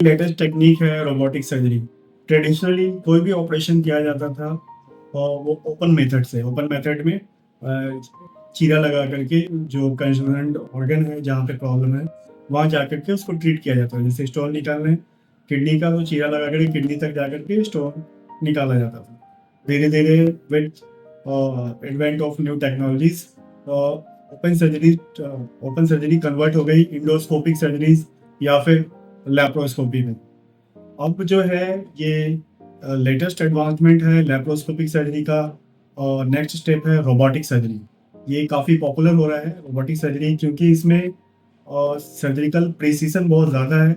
Latest technique है robotic surgery. Traditionally कोई भी ऑपरेशन किया जाता था और वो ओपन मेथड से, ओपन मेथड में चीरा लगा करके जो कंसर्न्ड ऑर्गन है जहाँ पे प्रॉब्लम है वहाँ जा करके उसको ट्रीट किया जाता है। जैसे स्टोन निकालने किडनी का, तो चीरा लगा करके किडनी तक जा करके स्टोन निकाला जाता था। धीरे धीरे with advent of new technologies open surgery convert हो गई इंडोस्कोपिक सर्जरीज या फिर लैप्रोस्कोपी में। अब जो है ये लेटेस्ट एडवांसमेंट है लैप्रोस्कोपिक सर्जरी का, और नेक्स्ट स्टेप है रोबोटिक सर्जरी। ये काफ़ी पॉपुलर हो रहा है रोबोटिक सर्जरी, क्योंकि इसमें सर्जिकल प्रिसीजन बहुत ज़्यादा है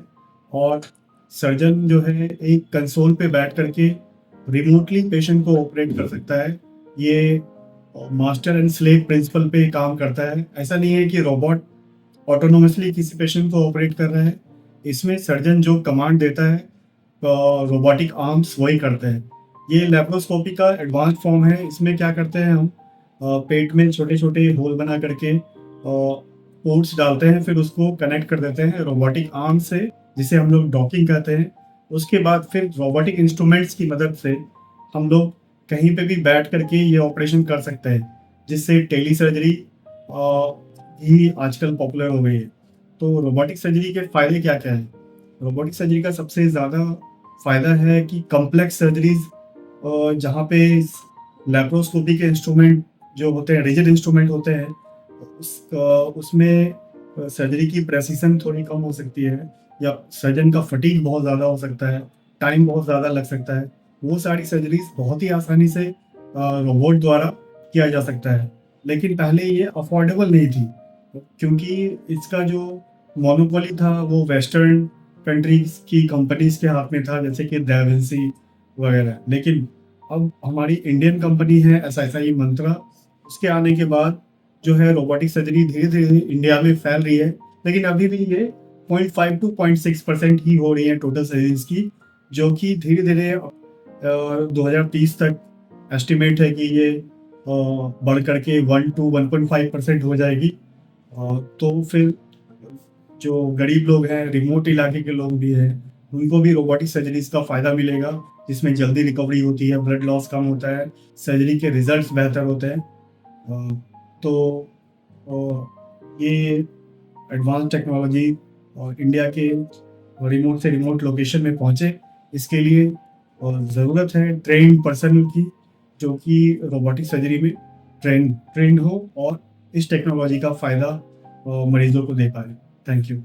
और सर्जन जो है एक कंसोल पे बैठ करके रिमोटली पेशेंट को ऑपरेट कर सकता है। ये मास्टर एंड स्लेव प्रिंसिपल पे काम करता है। ऐसा नहीं है कि रोबोट ऑटोनोमसली किसी पेशेंट को ऑपरेट कर रहा है। इसमें सर्जन जो कमांड देता है रोबोटिक आर्म्स वही करते हैं। ये लेप्रोस्कोपी का एडवांस फॉर्म है। इसमें क्या करते हैं हम, पेट में छोटे छोटे होल बना करके पोर्ट्स डालते हैं, फिर उसको कनेक्ट कर देते हैं रोबोटिक आर्म से, जिसे हम लोग डॉकिंग कहते हैं। उसके बाद फिर रोबोटिक इंस्ट्रूमेंट्स की मदद से हम लोग कहीं पे भी बैठ करके ये ऑपरेशन कर सकते हैं, जिससे टेली सर्जरी ही आजकल पॉपुलर हो गई है। तो रोबोटिक सर्जरी के फ़ायदे क्या क्या हैं? रोबोटिक सर्जरी का सबसे ज़्यादा फ़ायदा है कि कॉम्प्लेक्स सर्जरीज़ जहाँ पे लैप्रोस्कोपी के इंस्ट्रूमेंट जो होते हैं, रिजिड इंस्ट्रूमेंट होते हैं, उसमें सर्जरी की प्रेसिशन थोड़ी कम हो सकती है, या सर्जन का फटीग बहुत ज़्यादा हो सकता है, टाइम बहुत ज़्यादा लग सकता है। वो सारी सर्जरीज़ बहुत ही आसानी से रोबोट द्वारा किया जा सकता है। लेकिन पहले ये अफोर्डेबल नहीं थी, क्योंकि इसका जो मोनोपोली था वो वेस्टर्न कंट्रीज़ की कंपनीज़ के हाथ में था, जैसे कि दा विंसी वगैरह। लेकिन अब हमारी इंडियन कंपनी है एसएसआई मंत्रा, उसके आने के बाद जो है रोबोटिक सर्जरी धीरे-धीरे इंडिया में फैल रही है। लेकिन अभी भी ये 0.5 टू 0.6% ही हो रही है टोटल सर्जरीज़ की, जो कि धीरे-धीरे 2030 तक एस्टिमेट है कि ये बढ़ कर के 1 टू 1.5% हो जाएगी। तो फिर जो गरीब लोग हैं, रिमोट इलाके के लोग भी हैं, उनको भी रोबोटिक सर्जरीज़ का फ़ायदा मिलेगा, जिसमें जल्दी रिकवरी होती है, ब्लड लॉस कम होता है, सर्जरी के रिज़ल्ट्स बेहतर होते हैं। तो ये एडवांस टेक्नोलॉजी और इंडिया के रिमोट से रिमोट लोकेशन में पहुँचे, इसके लिए ज़रूरत है ट्रेन्ड पर्सन की, जो कि रोबोटिक सर्जरी में ट्रेंड हो और इस टेक्नोलॉजी का फ़ायदा मरीज़ों को दे पाए। Thank you.